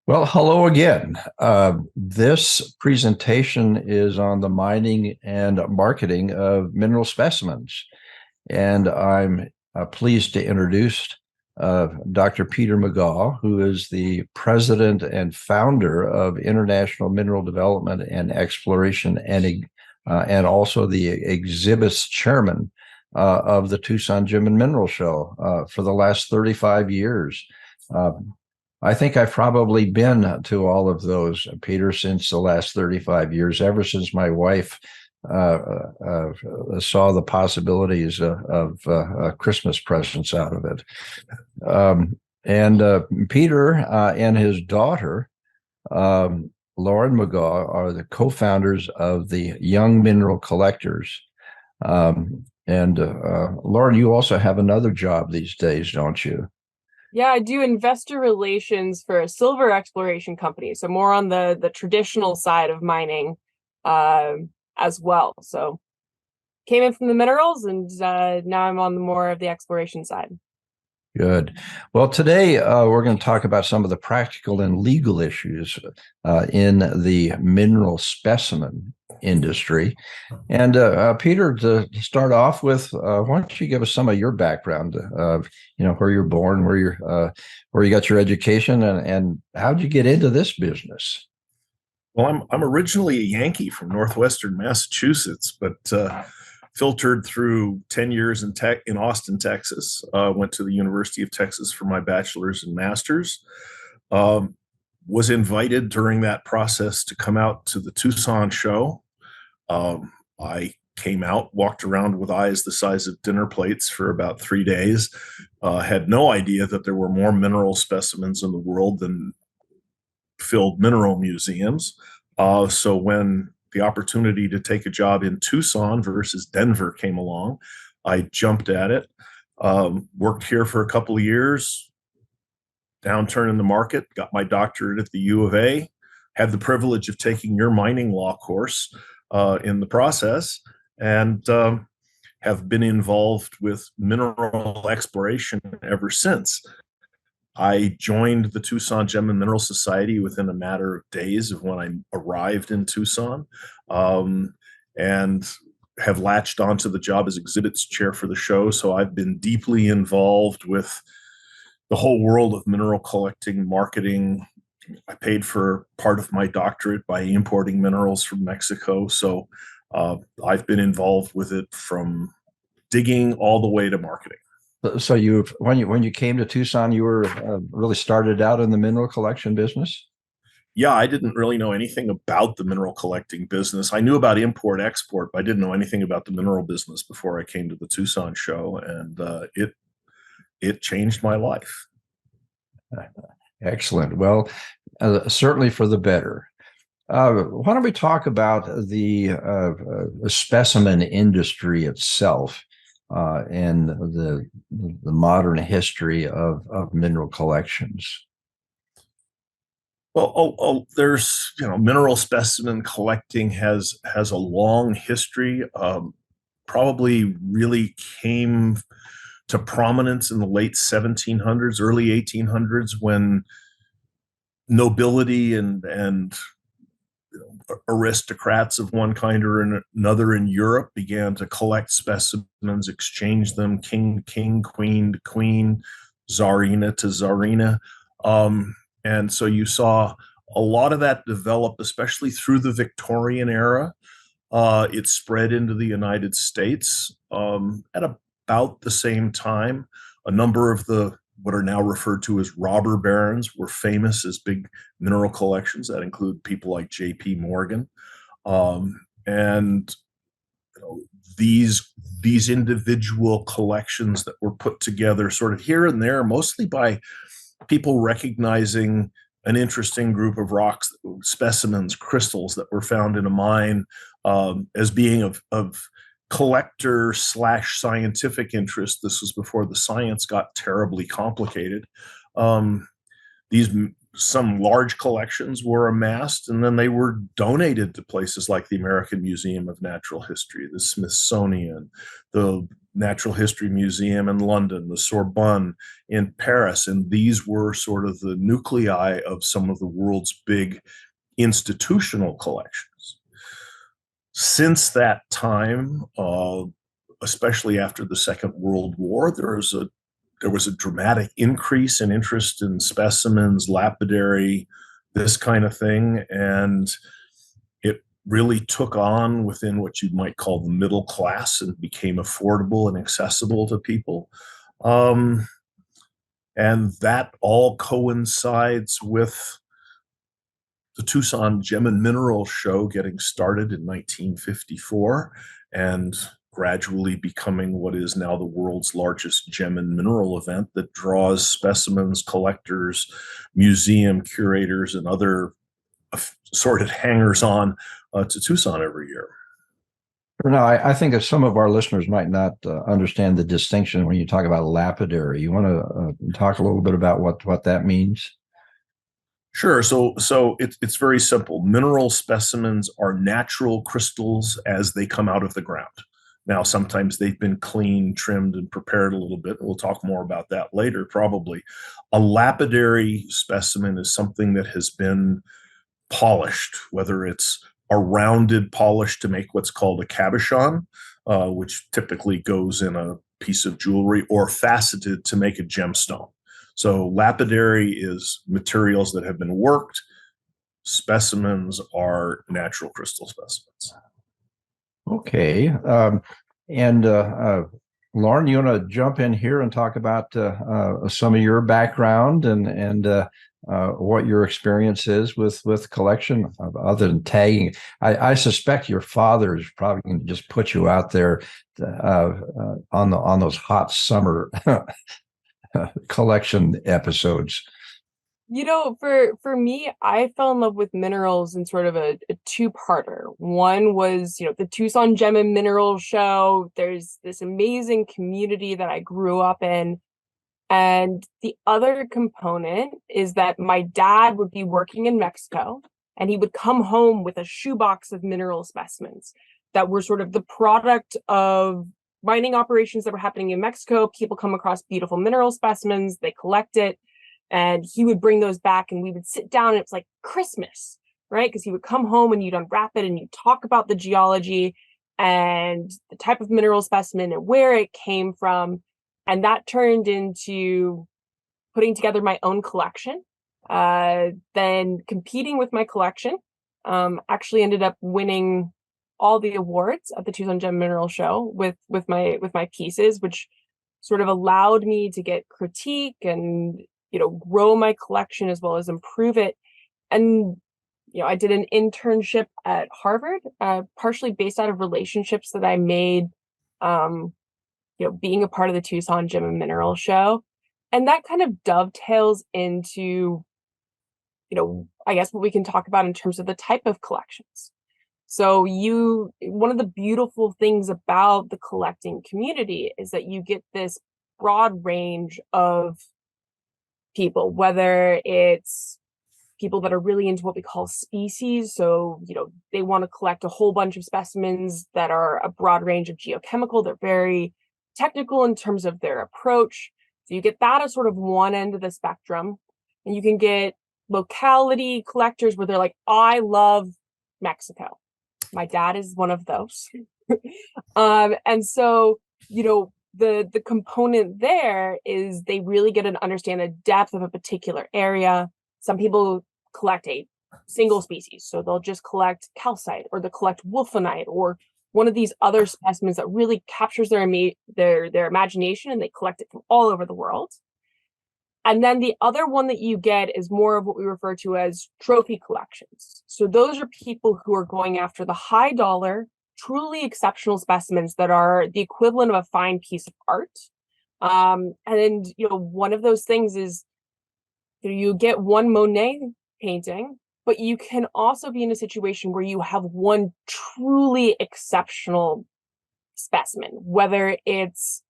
Well, hello again. This presentation is on the mining and marketing of mineral specimens. And I'm pleased to introduce Dr. Peter Megaw, who is the president and founder of International Mineral Development and Exploration, and also the exhibits chairman of the Tucson Gem and Mineral Show for the last 35 years. Uh, I think I've probably been to all of those, Peter, since the last 35 years, ever since my wife uh, saw the possibilities of Christmas presents out of it. And Peter and his daughter, Lauren Megaw, are the co-founders of the Young Mineral Collectors. And Lauren, you also have another job these days, don't you? Yeah, I do investor relations for a silver exploration company, so more on the traditional side of mining, uh, as well. So came in from the minerals, and now I'm on the more of the exploration side. Good. Well, today we're going to talk about some of the practical and legal issues in the mineral specimen industry. And Peter, to start off with, why don't you give us some of your background? Where you're born, where you got your education, and how'd you get into this business? Well, I'm originally a Yankee from northwestern Massachusetts, but filtered through 10 years in Austin, Texas. Went to the University of Texas for my bachelor's and master's. Was invited during that process to come out to the Tucson show. I came out, walked around with eyes the size of dinner plates for about 3 days. Had no idea that there were more mineral specimens in the world than filled mineral museums. So when the opportunity to take a job in Tucson versus Denver came along, I jumped at it. Worked here for a couple of years, downturn in the market, got my doctorate at the U of A, had the privilege of taking your mining law course in the process, and have been involved with mineral exploration ever since. I joined the Tucson Gem and Mineral Society within a matter of days of when I arrived in Tucson, and have latched onto the job as exhibits chair for the show. So I've been deeply involved with the whole world of mineral collecting, marketing. I paid for part of my doctorate by importing minerals from Mexico. So I've been involved with it from digging all the way to marketing. So when you came to Tucson, you were really started out in the mineral collection business? Yeah, I didn't really know anything about the mineral collecting business. I knew about import export, but I didn't know anything about the mineral business before I came to the Tucson show, and it changed my life. Excellent. Well, certainly for the better. Why don't we talk about the specimen industry itself and the modern history of mineral collections? Well, there's mineral specimen collecting has a long history. Probably really came to prominence in the late 1700s, early 1800s, when nobility and aristocrats of one kind or another in Europe began to collect specimens, exchange them king to king, queen to queen, czarina to czarina. And so you saw a lot of that develop, especially through the Victorian era. It spread into the United States at about the same time. A number of the what are now referred to as robber barons were famous as big mineral collections that include people like J.P. Morgan. And these individual collections that were put together sort of here and there, mostly by people recognizing an interesting group of rocks, specimens, crystals that were found in a mine, as being of collector slash scientific interest. This was before the science got terribly complicated. These Some large collections were amassed, and then they were donated to places like the American Museum of Natural History, the Smithsonian, the Natural History Museum in London, the Sorbonne in Paris, and these were sort of the nuclei of some of the world's big institutional collections. Since that time, especially after the Second World War, there was a dramatic increase in interest in specimens, lapidary, this kind of thing, and it really took on within what you might call the middle class and became affordable and accessible to people. And that all coincides with the Tucson Gem and Mineral Show getting started in 1954 and gradually becoming what is now the world's largest gem and mineral event that draws specimens, collectors, museum curators, and other assorted hangers-on to Tucson every year. Now, I think that some of our listeners might not understand the distinction when you talk about lapidary. You want to talk a little bit about what that means? Sure. So it's very simple. Mineral specimens are natural crystals as they come out of the ground. Now, sometimes they've been cleaned, trimmed, and prepared a little bit. We'll talk more about that later, probably. A lapidary specimen is something that has been polished, whether it's a rounded polish to make what's called a cabochon, which typically goes in a piece of jewelry, or faceted to make a gemstone. So lapidary is materials that have been worked. Specimens are natural crystal specimens. Okay. And Lauren, you want to jump in here and talk about some of your background and what your experience is with collection, other than tagging? I suspect your father is probably going to just put you out there on those hot summer collection episodes. For me, I fell in love with minerals in sort of a two-parter. One was, the Tucson Gem and Mineral Show. There's this amazing community that I grew up in. And the other component is that my dad would be working in Mexico, and he would come home with a shoebox of mineral specimens that were sort of the product of mining operations that were happening in Mexico. People come across beautiful mineral specimens, they collect it, and he would bring those back, and we would sit down, and it's like Christmas, right? Because he would come home and you'd unwrap it and you'd talk about the geology and the type of mineral specimen and where it came from. And that turned into putting together my own collection, then competing with my collection. Actually ended up winning all the awards at the Tucson Gem Mineral Show with my pieces, which sort of allowed me to get critique and grow my collection as well as improve it. And I did an internship at Harvard, partially based out of relationships that I made, being a part of the Tucson Gem and Mineral Show. And that kind of dovetails into, I guess what we can talk about in terms of the type of collections. So one of the beautiful things about the collecting community is that you get this broad range of people, whether it's people that are really into what we call species. So, they want to collect a whole bunch of specimens that are a broad range of geochemical. They're very technical in terms of their approach. So you get that as sort of one end of the spectrum. And you can get locality collectors where they're like, I love Mexico. My dad is one of those. And so, the component there is they really get to understand the depth of a particular area. Some people collect a single species, so they'll just collect calcite, or they'll collect wolfenite, or one of these other specimens that really captures their imagination, and they collect it from all over the world. And then the other one that you get is more of what we refer to as trophy collections. So those are people who are going after the high dollar, truly exceptional specimens that are the equivalent of a fine piece of art. And one of those things is you get one Monet painting, but you can also be in a situation where you have one truly exceptional specimen, whether it's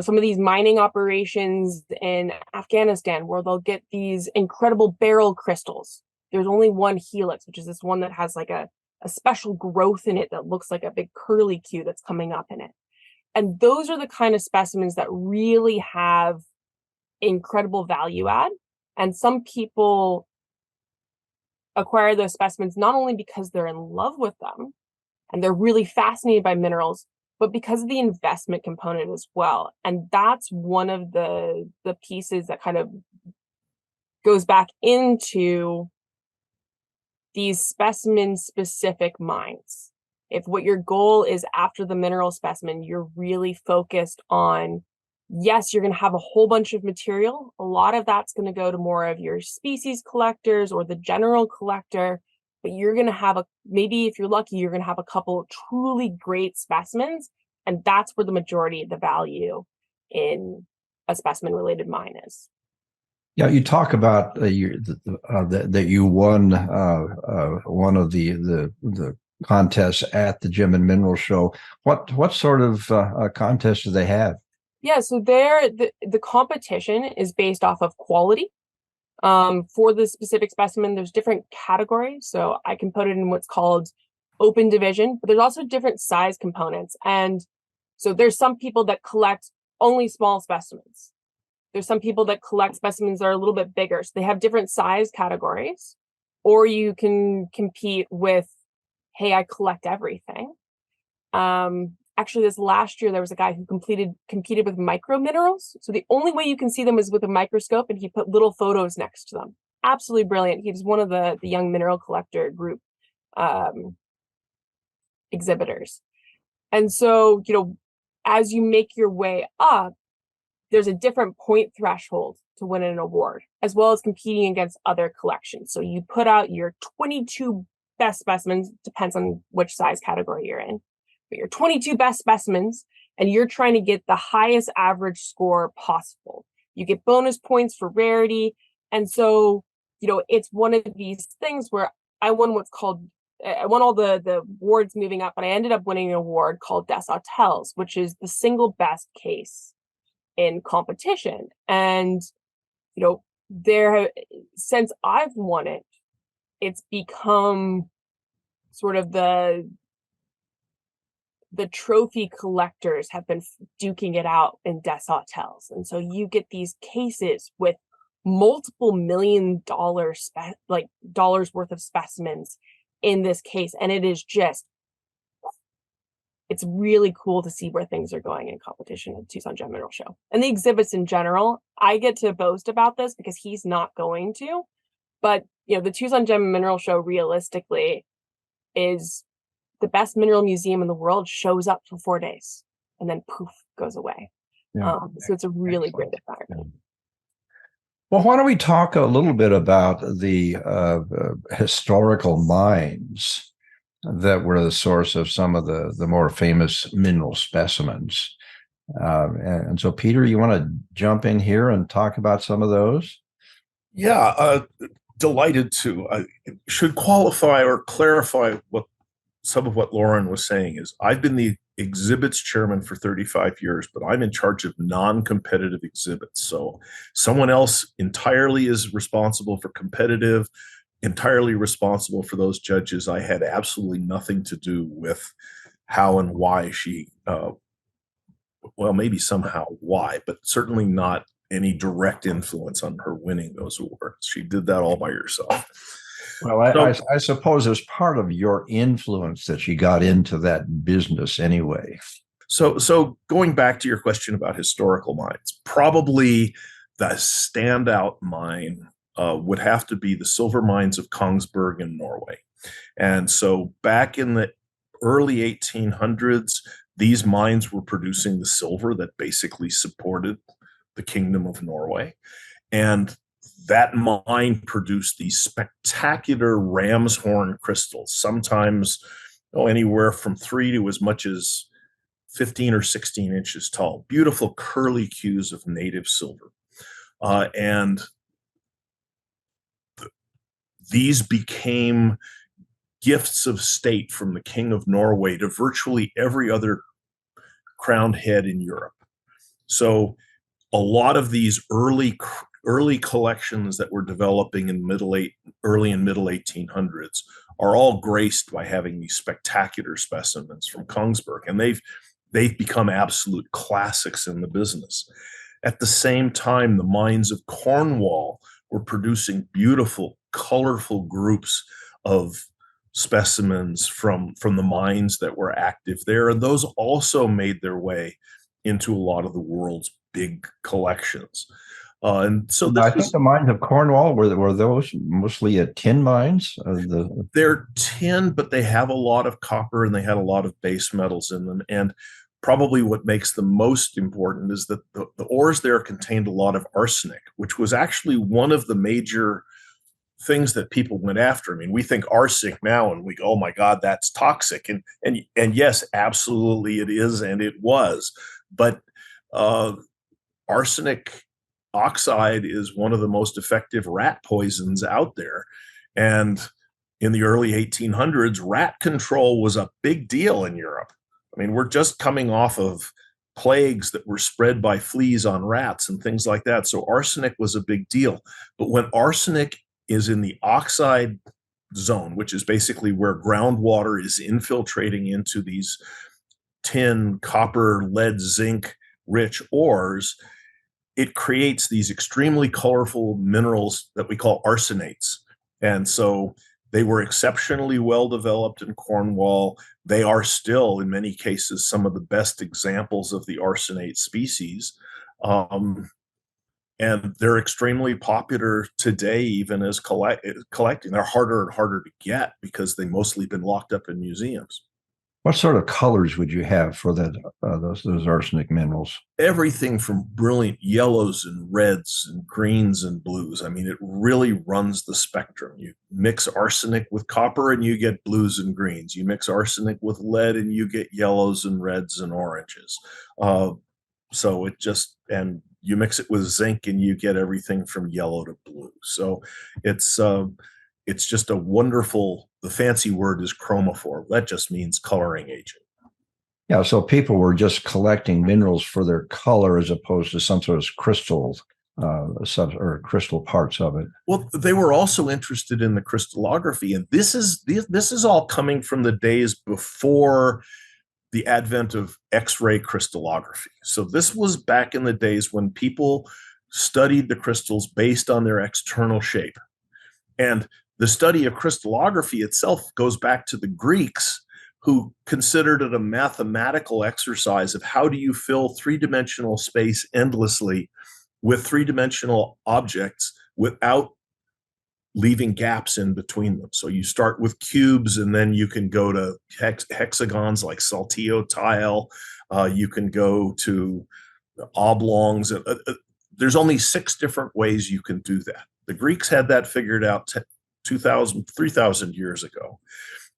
some of these mining operations in Afghanistan where they'll get these incredible beryl crystals. There's only one helix, which is this one that has like a special growth in it that looks like a big curly Q that's coming up in it. And those are the kind of specimens that really have incredible value add. And some people acquire those specimens not only because they're in love with them and they're really fascinated by minerals, but because of the investment component as well. And that's one of the pieces that kind of goes back into these specimen specific mines. If what your goal is after the mineral specimen, you're really focused on, yes, you're going to have a whole bunch of material. A lot of that's going to go to more of your species collectors or the general collector, but you're going to have maybe if you're lucky, you're going to have a couple of truly great specimens. And that's where the majority of the value in a specimen related mine is. Yeah, you talk about that you won one of the contests at the Gem and Mineral Show. What sort of contests do they have? Yeah, so the competition is based off of quality. For the specific specimen, there's different categories. So I can put it in what's called open division, but there's also different size components. And so there's some people that collect only small specimens. There's some people that collect specimens that are a little bit bigger. So they have different size categories. Or you can compete with, hey, I collect everything. Actually, this last year, there was a guy who competed with micro minerals. So the only way you can see them is with a microscope, and he put little photos next to them. Absolutely brilliant. He was one of the young mineral collector group exhibitors. And so, as you make your way up, there's a different point threshold to win an award, as well as competing against other collections. So you put out your 22 best specimens, depends on which size category you're in, but your 22 best specimens, and you're trying to get the highest average score possible. You get bonus points for rarity. And so, it's one of these things where I won all the awards moving up, but I ended up winning an award called Des Hotels, which is the single best case in competition. And since I've won it, it's become sort of the trophy collectors have been duking it out in Des Hotels. And so you get these cases with multiple $1 million dollars worth of specimens in this case, and it is just, it's really cool to see where things are going in competition at Tucson Gem Mineral Show. And the exhibits in general, I get to boast about this because he's not going to. But, the Tucson Gem Mineral Show realistically is the best mineral museum in the world, shows up for 4 days and then poof, goes away. Yeah. So it's a really great environment. Well, why don't we talk a little bit about the historical mines that were the source of some of the more famous mineral specimens. And so, Peter, you want to jump in here and talk about some of those? Yeah, delighted to. I should qualify or clarify some of what Lauren was saying is I've been the exhibits chairman for 35 years, but I'm in charge of non-competitive exhibits. So someone else entirely is responsible for competitive, entirely responsible for those judges. I had absolutely nothing to do with how and why she, well, maybe somehow why, but certainly not any direct influence on her winning those awards. She did that all by herself. Well, I suppose as part of your influence that she got into that business anyway. So going back to your question about historical mines, probably the standout mine would have to be the silver mines of Kongsberg in Norway. And so back in the early 1800s, these mines were producing the silver that basically supported the Kingdom of Norway. And that mine produced these spectacular ram's horn crystals, sometimes anywhere from 3 to as much as 15 or 16 inches tall, beautiful curly cues of native silver. And these became gifts of state from the King of Norway to virtually every other crowned head in Europe. So a lot of these early collections that were developing in early and middle 1800s are all graced by having these spectacular specimens from Kongsberg. And they've they've become absolute classics in the business. At the same time, the mines of Cornwall were producing beautiful, colorful groups of specimens from the mines that were active there. And those also made their way into a lot of the world's big collections. And so I think the mines of Cornwall were those mostly tin mines. They're tin, but they have a lot of copper and they had a lot of base metals in them. And probably what makes them most important is that the ores there contained a lot of arsenic, which was actually one of the major things that people went after. I mean, we think arsenic now and we go, oh my God, that's toxic. And yes, absolutely it is, and it was. But arsenic oxide is one of the most effective rat poisons out there. And in the early 1800s, rat control was a big deal in Europe. I mean, we're just coming off of plagues that were spread by fleas on rats and things like that. So arsenic was a big deal. But when arsenic is in the oxide zone, which is basically where groundwater is infiltrating into these tin, copper, lead, zinc rich ores, it creates these extremely colorful minerals that we call arsenates. And so they were exceptionally well developed in Cornwall. They are still, in many cases, some of the best examples of the arsenate species. And they're extremely popular today, even as collecting. They're harder and harder to get because they've mostly been locked up in museums. What sort of colors would you have for those arsenic minerals? Everything from brilliant yellows and reds and greens and blues. I mean, it really runs the spectrum. You mix arsenic with copper and you get blues and greens. You mix arsenic with lead and you get yellows and reds and oranges. So it just, and you mix it with zinc and you get everything from yellow to blue. So it's just a wonderful, the fancy word is chromophore. That just means coloring agent. Yeah, so people were just collecting minerals for their color as opposed to some sort of crystal crystal parts of it. Well, they were also interested in the crystallography, and this is all coming from the days before the advent of X-ray crystallography. So this was back in the days when people studied the crystals based on their external shape. And the study of crystallography itself goes back to the Greeks, who considered it a mathematical exercise of how do you fill three-dimensional space endlessly with three-dimensional objects without leaving gaps in between them. So you start with cubes, and then you can go to hexagons like Saltillo tile. You can go to oblongs. There's only 6 different ways you can do that. The Greeks had that figured out 3,000 years ago.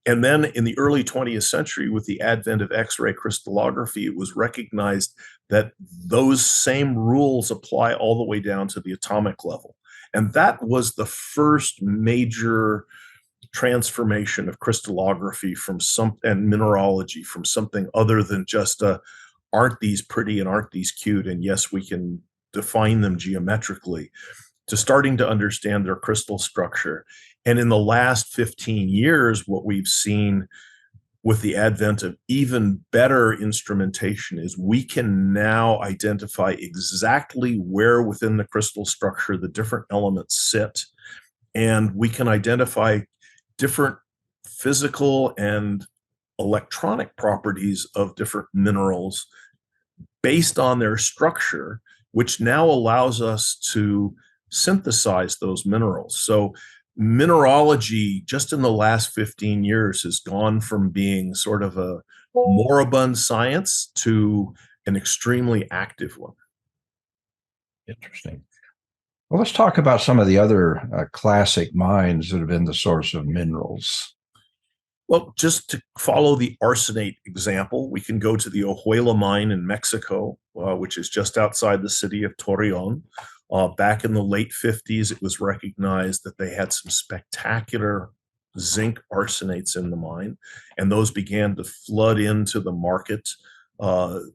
And then in the early 20th century, with the advent of X-ray crystallography, it was recognized that those same rules apply all the way down to the atomic level. And that was the first major transformation of crystallography and mineralogy from something other than just aren't these pretty and aren't these cute? And yes, we can define them geometrically, to starting to understand their crystal structure. And in the last 15 years, what we've seen with the advent of even better instrumentation is we can now identify exactly where within the crystal structure the different elements sit. And we can identify different physical and electronic properties of different minerals based on their structure, which now allows us to synthesize those minerals. So mineralogy just in the last 15 years has gone from being sort of a moribund science to an extremely active one. Interesting. Well, let's talk about some of the other classic mines that have been the source of minerals. Well, just to follow the arsenate example, we can go to the Ojuela mine in Mexico, which is just outside the city of Torreon. Back in the late 50s, it was recognized that they had some spectacular zinc arsenates in the mine, and those began to flood into the market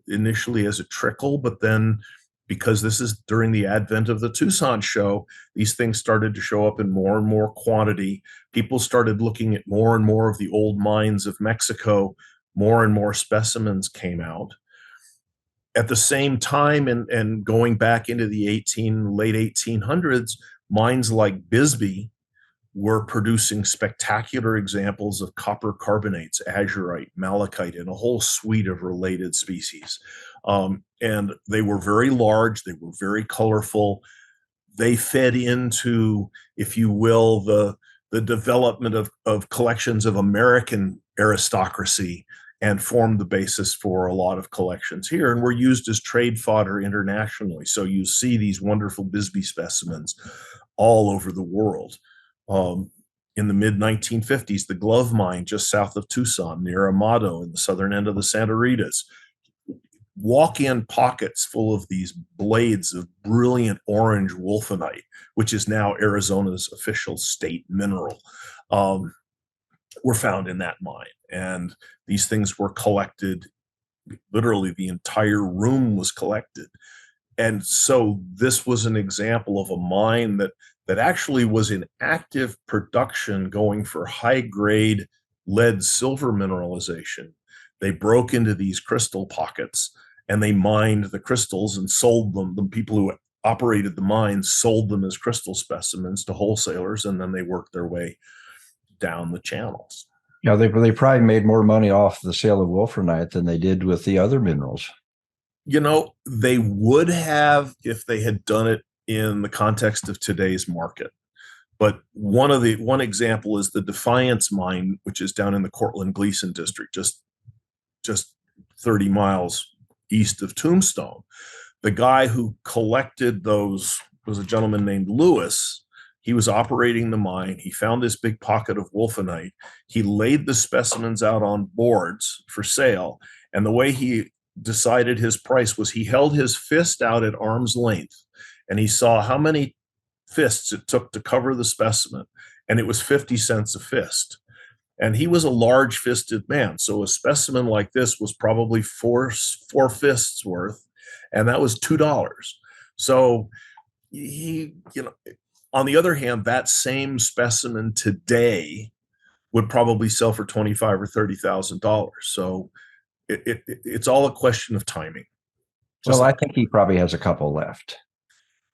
initially as a trickle, but then because this is during the advent of the Tucson show, these things started to show up in more and more quantity. People started looking at more and more of the old mines of Mexico. More and more specimens came out. At the same time, and going back into the late 1800s, mines like Bisbee were producing spectacular examples of copper carbonates, azurite, malachite, and a whole suite of related species. And they were very large, they were very colorful. They fed into, if you will, the development of collections of American aristocracy and formed the basis for a lot of collections here and were used as trade fodder internationally. So you see these wonderful Bisbee specimens all over the world. In the mid 1950s, the Glove Mine just south of Tucson near Amado in the southern end of the Santa Ritas, walk-in pockets full of these blades of brilliant orange wolfenite, which is now Arizona's official state mineral, were found in that mine. And these things were collected, literally the entire room was collected. And so this was an example of a mine that actually was in active production going for high-grade lead silver mineralization. They broke into these crystal pockets and they mined the crystals and sold them. The people who operated the mines sold them as crystal specimens to wholesalers, and then they worked their way down the channels. Yeah, they probably made more money off the sale of wolframite than they did with the other minerals. You know, they would have if they had done it in the context of today's market. But one example is the Defiance mine, which is down in the Cortland Gleason district, just 30 miles east of Tombstone. The guy who collected those was a gentleman named Lewis. He was operating the mine. He found this big pocket of wolfenite. He laid the specimens out on boards for sale. And the way he decided his price was he held his fist out at arm's length and he saw how many fists it took to cover the specimen. And it was 50 cents a fist. And he was a large fisted man. So a specimen like this was probably four fists worth. And that was $2. So he, on the other hand, that same specimen today would probably sell for $25,000 or $30,000. So it's all a question of timing. So I think he probably has a couple left.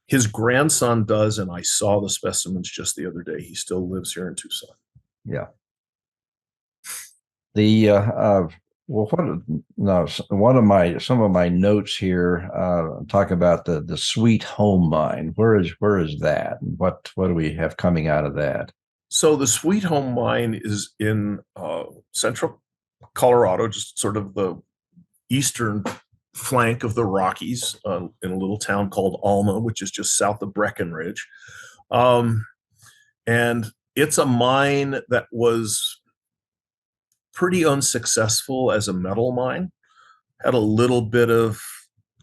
His grandson does, and I saw the specimens just the other day. He still lives here in Tucson. Yeah. The some of my notes here talk about the Sweet Home Mine. Where is that, and what do we have coming out of that? So the Sweet Home Mine is in central Colorado, just sort of the eastern flank of the Rockies, in a little town called Alma, which is just south of Breckenridge. And it's a mine that was pretty unsuccessful as a metal mine. Had a little bit of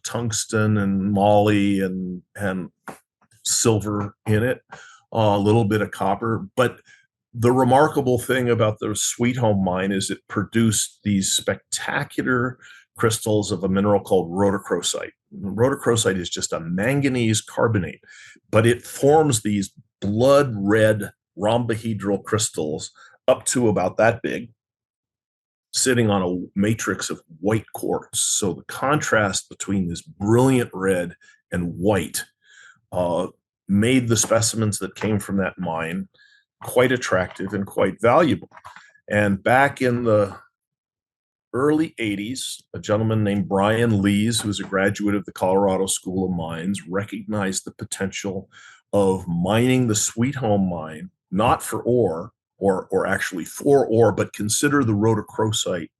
tungsten and moly and silver in it, a little bit of copper. But the remarkable thing about the Sweet Home Mine is it produced these spectacular crystals of a mineral called rhodochrosite. Rhodochrosite is just a manganese carbonate, but it forms these blood red rhombohedral crystals up to about that big, sitting on a matrix of white quartz. So the contrast between this brilliant red and white made the specimens that came from that mine quite attractive and quite valuable. And back in the early 80s, a gentleman named Brian Lees, who was a graduate of the Colorado School of Mines, recognized the potential of mining the Sweet Home Mine, not for ore, or actually for ore, but consider the rhodochrosite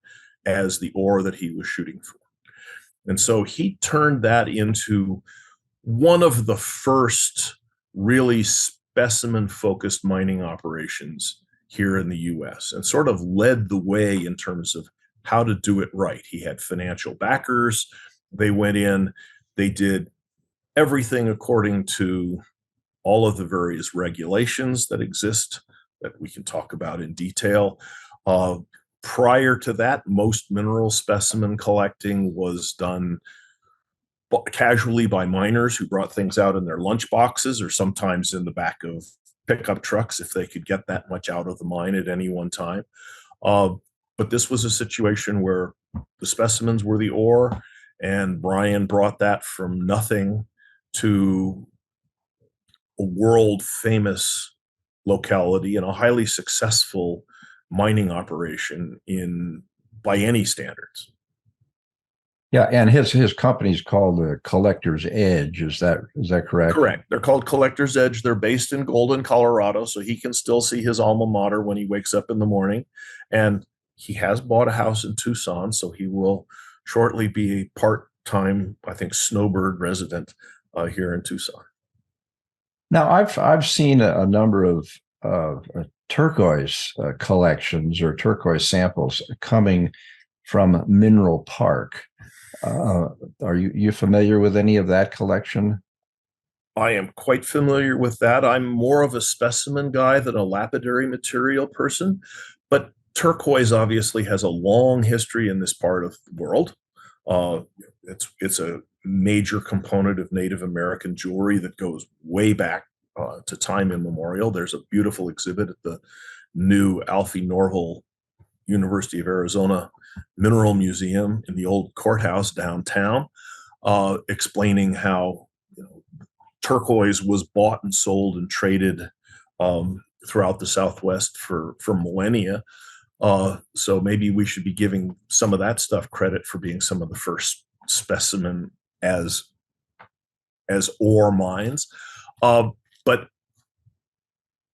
as the ore that he was shooting for. And so he turned that into one of the first really specimen-focused mining operations here in the US, and sort of led the way in terms of how to do it right. He had financial backers. They went in, they did everything according to all of the various regulations that exist that we can talk about in detail. Prior to that, most mineral specimen collecting was done casually by miners who brought things out in their lunch boxes or sometimes in the back of pickup trucks if they could get that much out of the mine at any one time. But this was a situation where the specimens were the ore, And Brian brought that from nothing to a world famous locality and a highly successful mining operation in by any standards. Yeah, and his company's called the Collector's Edge. Is that correct? Correct. They're called Collector's Edge. They're based in Golden, Colorado, so he can still see his alma mater when he wakes up in the morning. And he has bought a house in Tucson, so he will shortly be a part-time, I think, snowbird resident here in Tucson. Now, I've seen a number of turquoise collections or turquoise samples coming from Mineral Park. Are you familiar with any of that collection? I am quite familiar with that. I'm more of a specimen guy than a lapidary material person, but turquoise obviously has a long history in this part of the world. Uh, it's a major component of Native American jewelry that goes way back to time immemorial. There's a beautiful exhibit at the new Alfie Norval University of Arizona Mineral Museum in the old courthouse downtown, explaining how turquoise was bought and sold and traded throughout the Southwest for millennia. So maybe we should be giving some of that stuff credit for being some of the first specimen as ore mines. But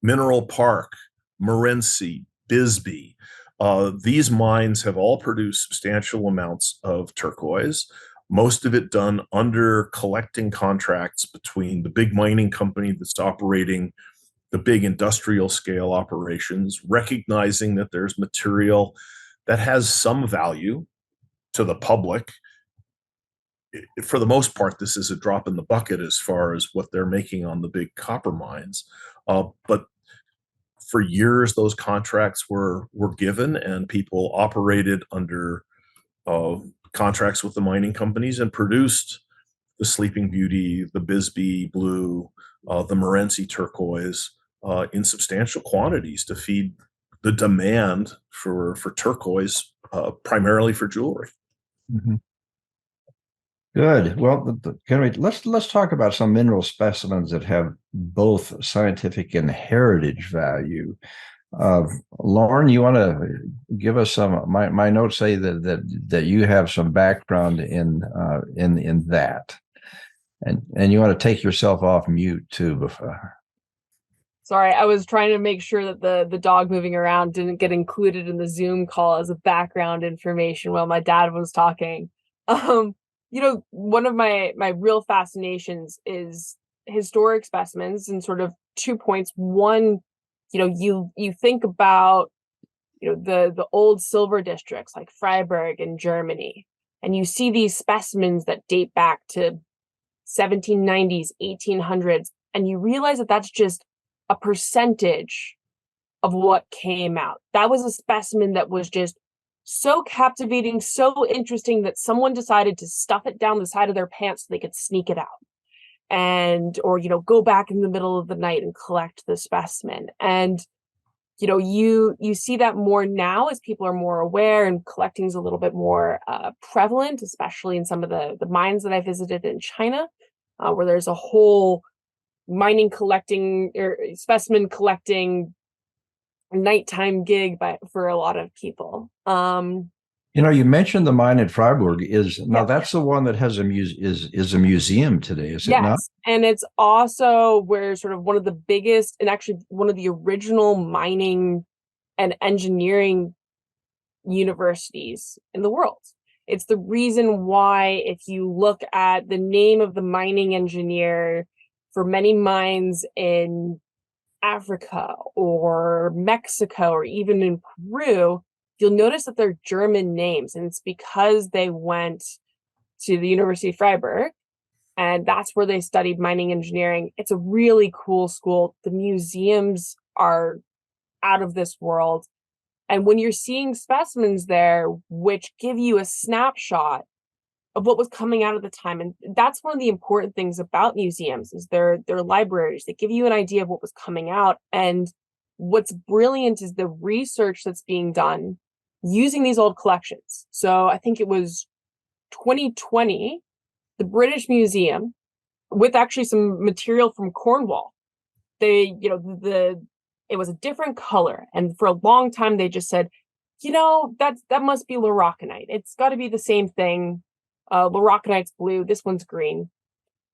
Mineral Park, Morenci, Bisbee, these mines have all produced substantial amounts of turquoise, most of it done under collecting contracts between the big mining company that's operating the big industrial scale operations, recognizing that there's material that has some value to the public. For the most part, this is a drop in the bucket as far as what they're making on the big copper mines. But for years, those contracts were given, and people operated under contracts with the mining companies and produced the Sleeping Beauty, the Bisbee Blue, the Morenci turquoise in substantial quantities to feed the demand for turquoise, primarily for jewelry. Mm-hmm. Good. Well, let's talk about some mineral specimens that have both scientific and heritage value. Lauren, you want to give us some? My notes say that you have some background in that, and you want to take yourself off mute too. Before. Sorry, I was trying to make sure that the dog moving around didn't get included in the Zoom call as a background information while my dad was talking. One of my real fascinations is historic specimens and sort of 2 points. One, you think about the old silver districts like Freiburg in Germany, and you see these specimens that date back to 1790s, 1800s, and you realize that that's just a percentage of what came out. That was a specimen that was just so captivating, so interesting that someone decided to stuff it down the side of their pants so they could sneak it out, or go back in the middle of the night and collect the specimen. And you see that more now as people are more aware, and collecting is a little bit more prevalent, especially in some of the mines that I visited in China, where there's a whole mining collecting or specimen collecting nighttime gig for a lot of people. You mentioned the mine at Freiburg. That's the one that has is a museum today, is it not? Yes, and it's also where sort of one of the biggest, and actually one of the original mining and engineering universities in the world. It's the reason why, if you look at the name of the mining engineer for many mines in Africa or Mexico or even in Peru, you'll notice that they're German names, and it's because they went to the University of Freiburg, and that's where they studied mining engineering. It's a really cool school. The museums are out of this world. And when you're seeing specimens there, which give you a snapshot of what was coming out at the time, and that's one of the important things about museums is they're libraries. They give you an idea of what was coming out. And what's brilliant is the research that's being done using these old collections. So I think it was 2020, the British Museum, with actually some material from Cornwall, they, it was a different color. And for a long time, they just said, that must be Lorocanite. It's got to be the same thing. Lorocanite's blue, this one's green.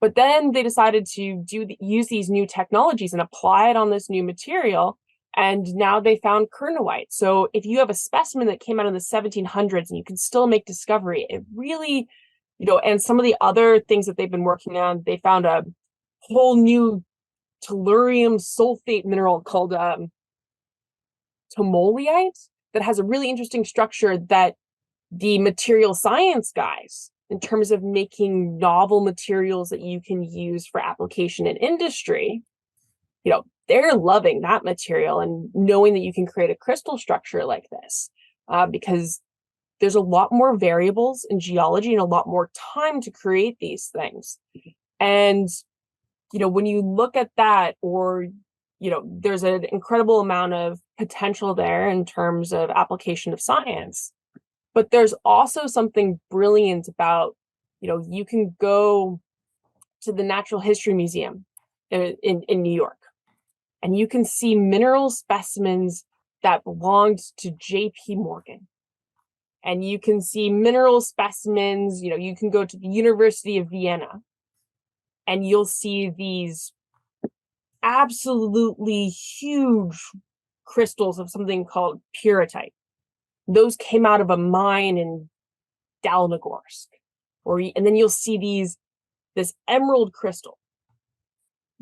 But then they decided to use these new technologies and apply it on this new material. And now they found kernowite. So if you have a specimen that came out in the 1700s and you can still make discovery, it really, and some of the other things that they've been working on, they found a whole new tellurium sulfate mineral called tomoliite that has a really interesting structure that the material science guys, in terms of making novel materials that you can use for application in industry, they're loving that material and knowing that you can create a crystal structure like this, because there's a lot more variables in geology and a lot more time to create these things. And, when you look at that, or, there's an incredible amount of potential there in terms of application of science. But there's also something brilliant about, you can go to the Natural History Museum in New York, and you can see mineral specimens that belonged to J.P. Morgan. And you can see mineral specimens, you can go to the University of Vienna, and you'll see these absolutely huge crystals of something called pyrrhotite. Those came out of a mine in Dalnogorsk. And then you'll see this emerald crystal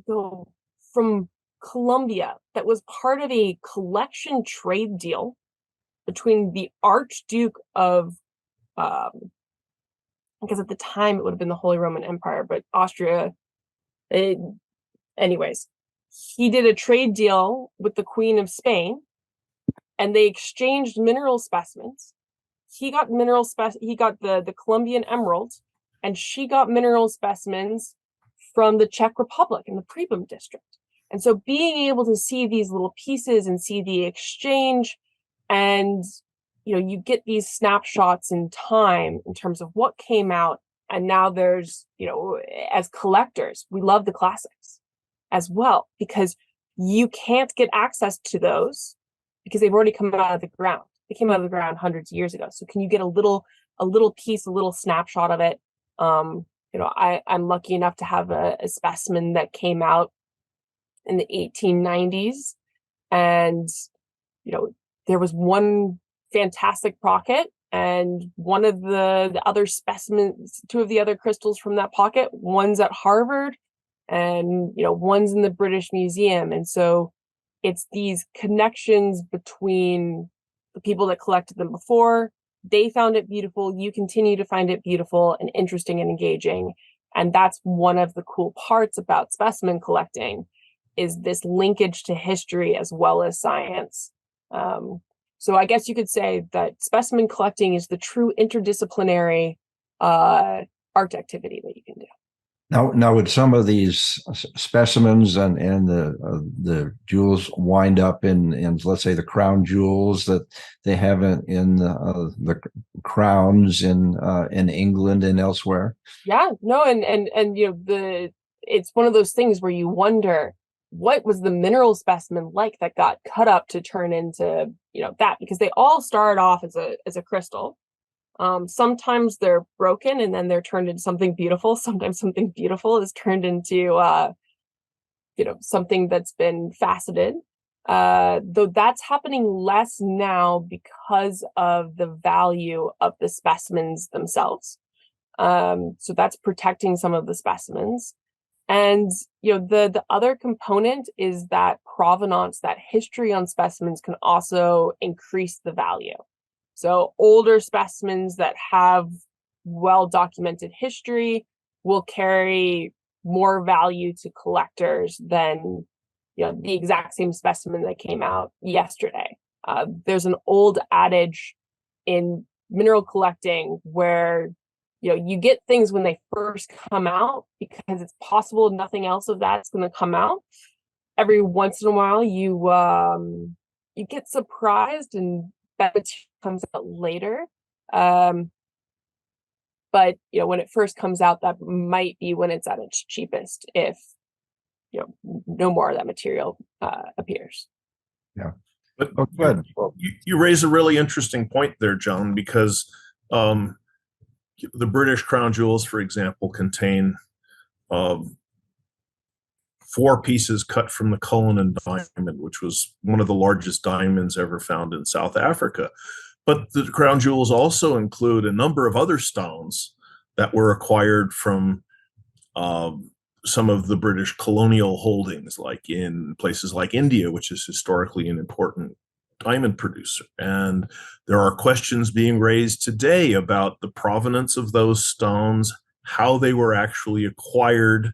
go from Colombia that was part of a collection trade deal between the Archduke of, because at the time it would have been the Holy Roman Empire, but Austria, anyways, he did a trade deal with the Queen of Spain, and they exchanged mineral specimens. He got the Colombian emerald, and she got mineral specimens from the Czech Republic in the Pribum district. And so being able to see these little pieces and see the exchange, and you get these snapshots in time in terms of what came out. And now there's, as collectors, we love the classics as well, because you can't get access to those because they've already come out of the ground. They came out of the ground hundreds of years ago. So can you get a little piece, a little snapshot of it? I'm lucky enough to have a specimen that came out in the 1890s, and there was one fantastic pocket, and one of the other specimens, two of the other crystals from that pocket, one's at Harvard, and one's in the British Museum. And so it's these connections between the people that collected them before. They found it beautiful. You continue to find it beautiful and interesting and engaging. And that's one of the cool parts about specimen collecting, is this linkage to history as well as science. So I guess you could say that specimen collecting is the true interdisciplinary art activity that you can do. Now, would some of these specimens and the jewels wind up in let's say the crown jewels that they have in the crowns in England and elsewhere? Yeah, no, and it's one of those things where you wonder, what was the mineral specimen like that got cut up to turn into that, because they all start off as a crystal. Sometimes they're broken and then they're turned into something beautiful. Sometimes something beautiful is turned into something that's been faceted. Though that's happening less now because of the value of the specimens themselves. So that's protecting some of the specimens. And the other component is that provenance, that history on specimens can also increase the value. So older specimens that have well-documented history will carry more value to collectors than the exact same specimen that came out yesterday. There's an old adage in mineral collecting where you get things when they first come out because it's possible nothing else of that's going to come out. Every once in a while, you get surprised and that material comes out later. but when it first comes out, that might be when it's at its cheapest, if no more of that material appears. Yeah. But Oh, good. you raise a really interesting point there, John, because the British crown jewels, for example, contain 4 pieces cut from the Cullinan diamond, which was one of the largest diamonds ever found in South Africa. But the crown jewels also include a number of other stones that were acquired from some of the British colonial holdings, like in places like India, which is historically an important diamond producer. And there are questions being raised today about the provenance of those stones, how they were actually acquired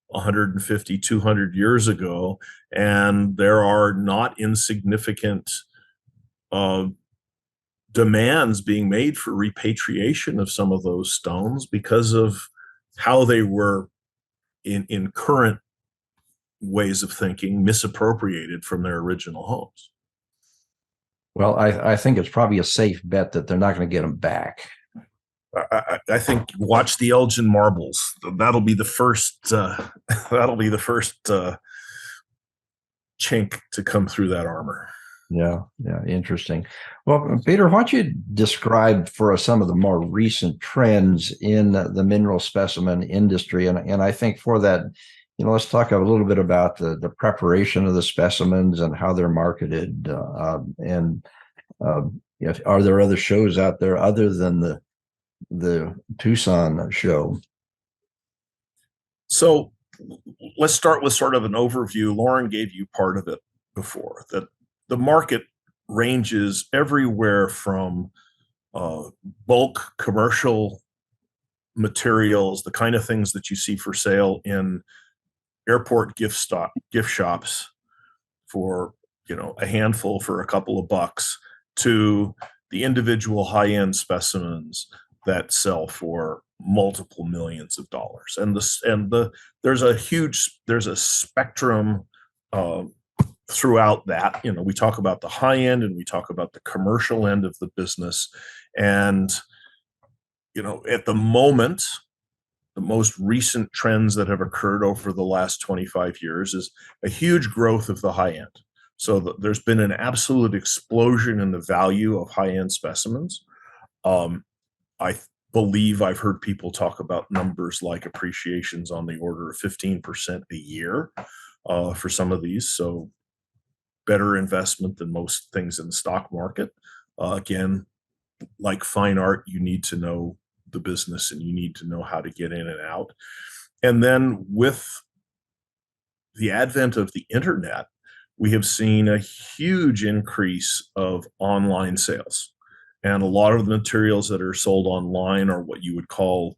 150, 200 years ago. And there are not insignificant demands being made for repatriation of some of those stones because of how they were in current ways of thinking misappropriated from their original homes. Well, I think it's probably a safe bet that they're not going to get them back. I think watch the Elgin marbles. That'll be the first. That'll be the first chink to come through that armor. Yeah, interesting. Well, Peter, why don't you describe for us some of the more recent trends in the mineral specimen industry? And I think for that, let's talk a little bit about the preparation of the specimens and how they're marketed. Are there other shows out there other than the Tucson show? So let's start with sort of an overview. Lauren gave you part of it before, that the market ranges everywhere from bulk commercial materials, the kind of things that you see for sale in airport gift shops for a handful for a couple of bucks, to the individual high-end specimens that sell for multiple millions of dollars. And there's a spectrum throughout that. We talk about the high end and we talk about the commercial end of the business. And at the moment, the most recent trends that have occurred over the last 25 years is a huge growth of the high end. So there's been an absolute explosion in the value of high-end specimens. I believe I've heard people talk about numbers like appreciations on the order of 15% a year for some of these. So better investment than most things in the stock market. Again, like fine art, you need to know the business and you need to know how to get in and out. And then with the advent of the internet, we have seen a huge increase of online sales. And a lot of the materials that are sold online are what you would call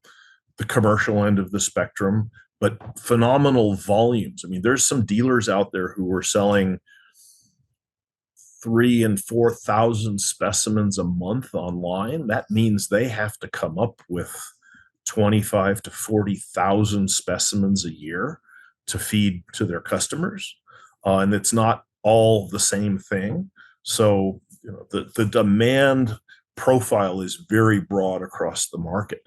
the commercial end of the spectrum, but phenomenal volumes. I mean, there's some dealers out there who are selling 3,000 and 4,000 specimens a month online. That means they have to come up with 25 to 40,000 specimens a year to feed to their customers. And it's not all the same thing. So the demand profile is very broad across the market.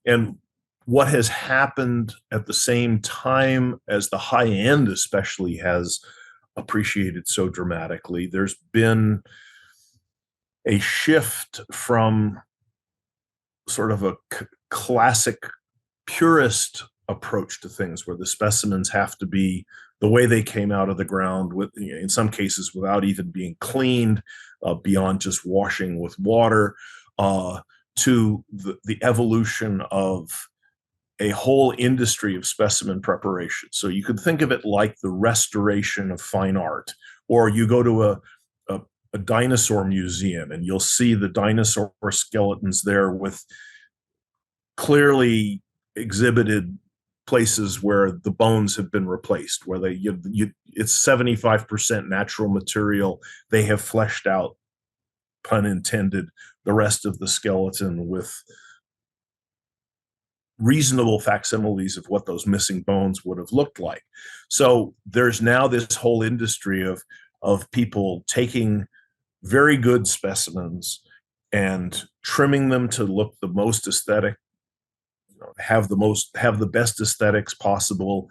And what has happened at the same time as the high end especially has appreciated so dramatically, there's been a shift from sort of a classic purist approach to things, where the specimens have to be the way they came out of the ground, with in some cases without even being cleaned, beyond just washing with water, to the evolution of a whole industry of specimen preparation. So you could think of it like the restoration of fine art, or you go to a dinosaur museum and you'll see the dinosaur skeletons there with clearly exhibited places where the bones have been replaced, where it's 75% natural material. They have fleshed out, pun intended, the rest of the skeleton with reasonable facsimiles of what those missing bones would have looked like. So there's now this whole industry of people taking very good specimens and trimming them to look the most aesthetic have the best aesthetics possible,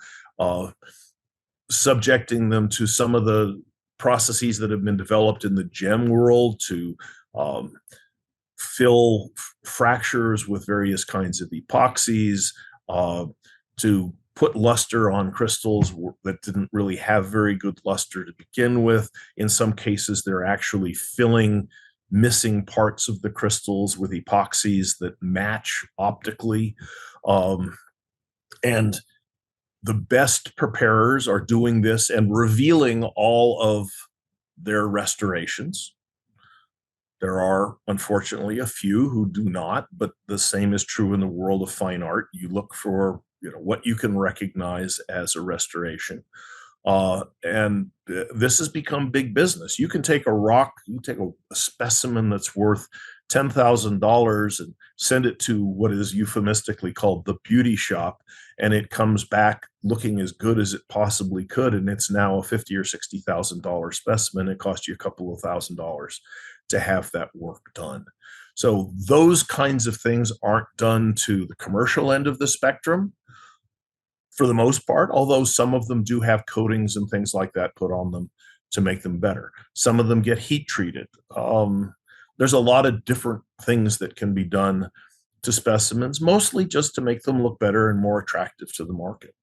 subjecting them to some of the processes that have been developed in the gem world to fill fractures with various kinds of epoxies, to put luster on crystals that didn't really have very good luster to begin with. In some cases, they're actually filling missing parts of the crystals with epoxies that match optically. And the best preparers are doing this and revealing all of their restorations. There are, unfortunately, a few who do not, but the same is true in the world of fine art. You look for what you can recognize as a restoration. And this has become big business. You can take a rock, you take a specimen that's worth $10,000 and send it to what is euphemistically called the beauty shop, and it comes back looking as good as it possibly could, and it's now a $50,000 or $60,000 specimen. It cost you a couple of $1,000s to have that work done. So those kinds of things aren't done to the commercial end of the spectrum for the most part, although some of them do have coatings and things like that put on them to make them better. Some of them get heat treated. There's a lot of different things that can be done to specimens, mostly just to make them look better and more attractive to the market.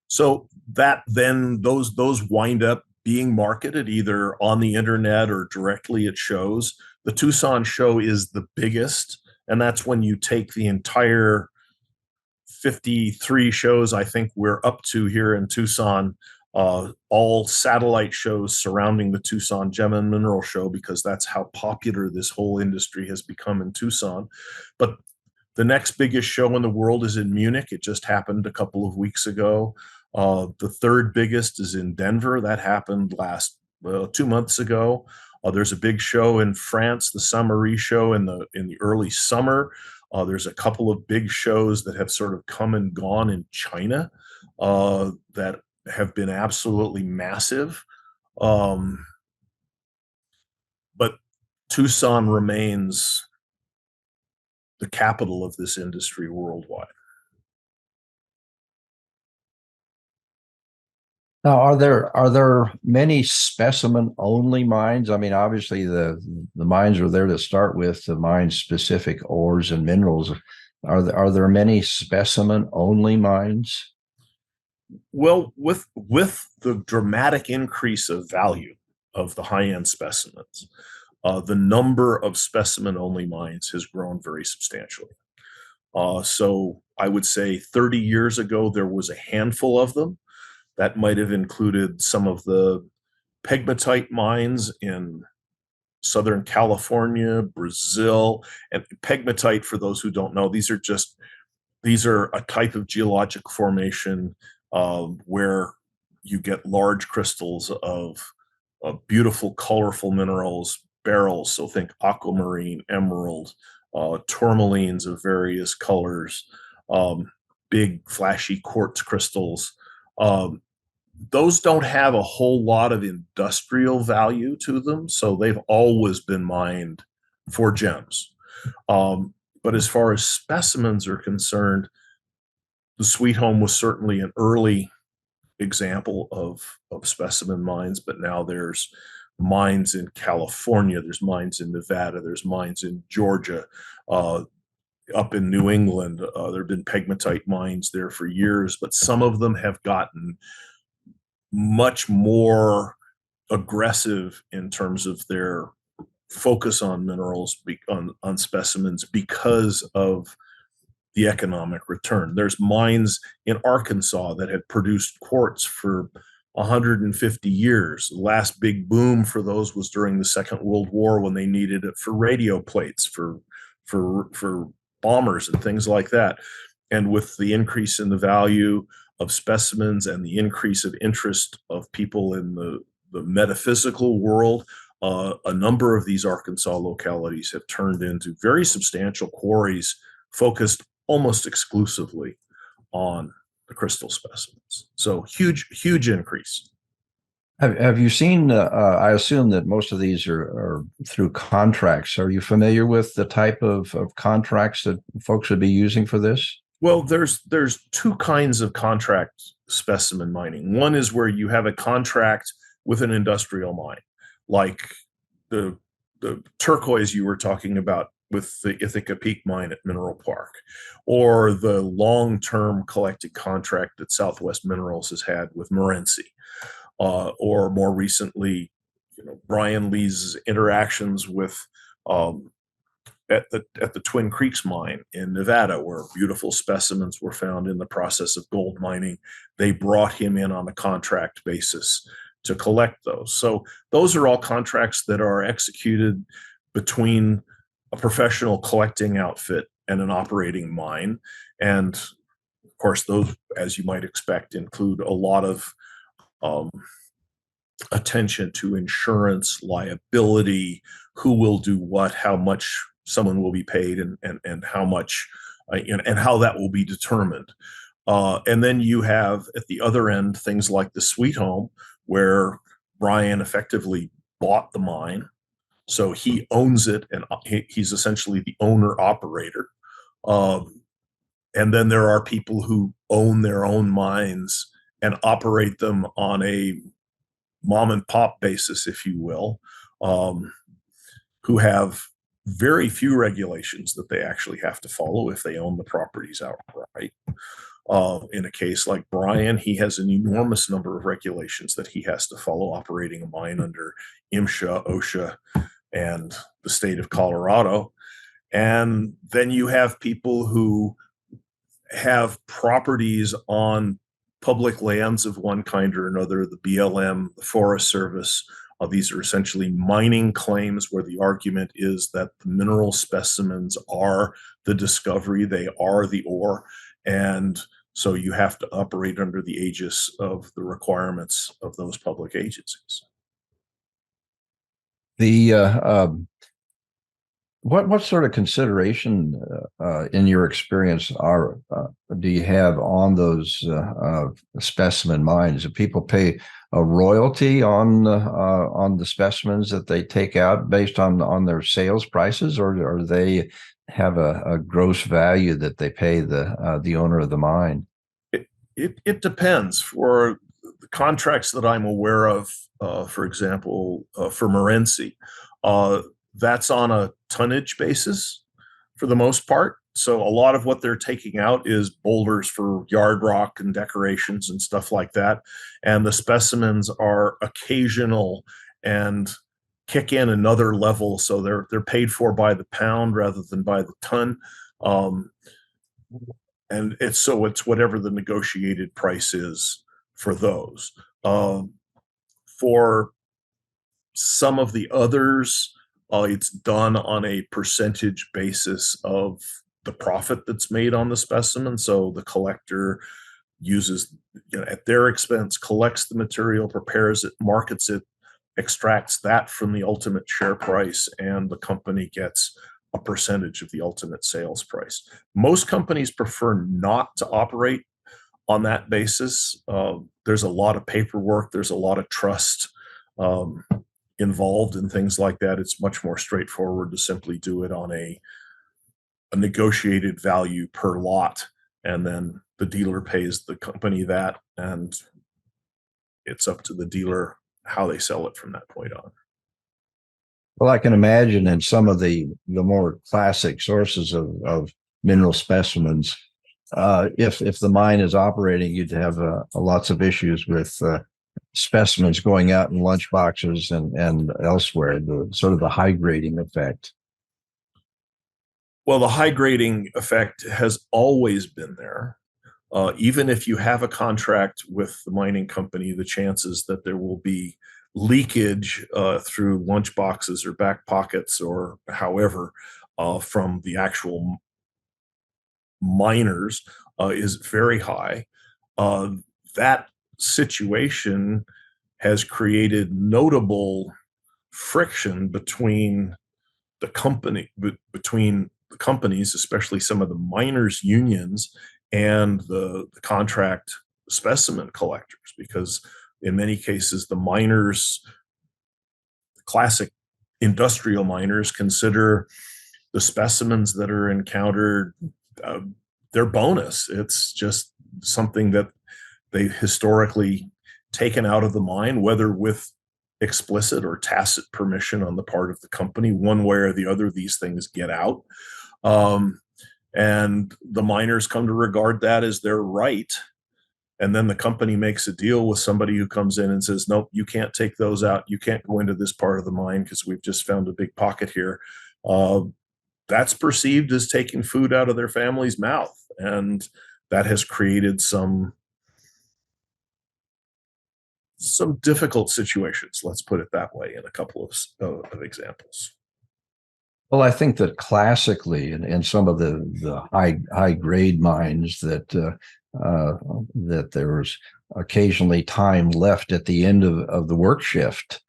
So that then those wind up being marketed either on the internet or directly at shows. The Tucson show is the biggest, and that's when you take the entire 53 shows I think we're up to here in Tucson, all satellite shows surrounding the Tucson Gem and Mineral Show, because that's how popular this whole industry has become in Tucson. But the next biggest show in the world is in Munich. It just happened a couple of weeks ago. The third biggest is in Denver. That happened 2 months ago. There's a big show in France, the Summery show in the early summer. There's a couple of big shows that have sort of come and gone in China that have been absolutely massive. But Tucson remains the capital of this industry worldwide. Now, are there many specimen only mines? I mean, obviously the mines are there to start with, to mine specific ores and minerals. Are there many specimen only mines? Well, with the dramatic increase of value of the high-end specimens, the number of specimen only mines has grown very substantially. So I would say 30 years ago there was a handful of them. That might have included some of the pegmatite mines in Southern California, Brazil. And pegmatite, for those who don't know, these are a type of geologic formation where you get large crystals of beautiful, colorful minerals, beryls. So think aquamarine, emerald, tourmalines of various colors, big flashy quartz crystals. Those don't have a whole lot of industrial value to them, so they've always been mined for gems. But as far as specimens are concerned, the Sweet Home was certainly an early example of specimen mines, but now there's mines in California, there's mines in Nevada, there's mines in Georgia, up in New England. There have been pegmatite mines there for years, but some of them have gotten much more aggressive in terms of their focus on minerals, on specimens, because of the economic return. There's mines in Arkansas that have produced quartz for 150 years. The last big boom for those was during the Second World War, when they needed it for radio plates, for bombers and things like that. And with the increase in the value of specimens and the increase of interest of people in the metaphysical world, a number of these Arkansas localities have turned into very substantial quarries focused almost exclusively on the crystal specimens. So huge increase. Have you seen? I assume that most of these are through contracts. Are you familiar with the type of contracts that folks would be using for this? Well, there's two kinds of contract specimen mining. One is where you have a contract with an industrial mine, like the the turquoise you were talking about with the Ithaca Peak mine at Mineral Park, or the long-term collected contract that Southwest Minerals has had with Morenci, or more recently, Brian Lee's interactions with um, at the Twin Creeks mine in Nevada, where beautiful specimens were found in the process of gold mining. They brought him in on a contract basis to collect those. So those are all contracts that are executed between a professional collecting outfit and an operating mine. And of course, those, as you might expect, include a lot of um, attention to insurance, liability, who will do what, how much someone will be paid, and how much, and how that will be determined. And then you have at the other end things like the Sweet Home, where Brian effectively bought the mine, so he owns it, and he's essentially the owner operator. Um, and then there are people who own their own mines and operate them on a mom and pop basis, if you will, um, who have very few regulations that they actually have to follow if they own the properties outright. In a case like Brian, he has an enormous number of regulations that he has to follow operating a mine under MSHA, OSHA, and the state of Colorado. And then you have people who have properties on public lands of one kind or another, the BLM, the Forest Service. These are essentially mining claims where the argument is that the mineral specimens are the discovery, they are the ore. And so you have to operate under the aegis of the requirements of those public agencies. The what sort of consideration, in your experience, do you have on those specimen mines? Do people pay a royalty on the specimens that they take out based on their sales prices, or they have a gross value that they pay the owner of the mine? It depends. For the contracts that I'm aware of, for example, for Morenci, that's on a tonnage basis for the most part. So a lot of what they're taking out is boulders for yard rock and decorations and stuff like that. And the specimens are occasional and kick in another level. So they're paid for by the pound rather than by the ton. Um, and it's whatever the negotiated price is for those. For some of the others, it's done on a percentage basis of the profit that's made on the specimen. So the collector uses, at their expense, collects the material, prepares it, markets it, extracts that from the ultimate share price, and the company gets a percentage of the ultimate sales price. Most companies prefer not to operate on that basis. There's a lot of paperwork, there's a lot of trust involved in things like that. It's much more straightforward to simply do it on a negotiated value per lot, and then the dealer pays the company that, and it's up to the dealer how they sell it from that point on. Well, I can imagine in some of the more classic sources of mineral specimens, if the mine is operating, you'd have lots of issues with specimens going out in lunch boxes and elsewhere, the sort of the high grading effect. Well, the high grading effect has always been there. Even if you have a contract with the mining company, the chances that there will be leakage through lunch boxes or back pockets or however from the actual miners is very high. That situation has created notable friction between the companies, especially some of the miners' unions and the contract specimen collectors, because In many cases, the miners, classic industrial miners, consider the specimens that are encountered their bonus. It's just something that they've historically taken out of the mine, whether with explicit or tacit permission on the part of the company. One way or the other, these things get out. And the miners come to regard that as their right. And then the company makes a deal with somebody who comes in and says, nope, you can't take those out. You can't go into this part of the mine because we've just found a big pocket here. That's perceived as taking food out of their family's mouth. And that has created some difficult situations, let's put it that way, in a couple of examples. Well, I think that classically, in some of the high grade mines, that that there was occasionally time left at the end of the work shift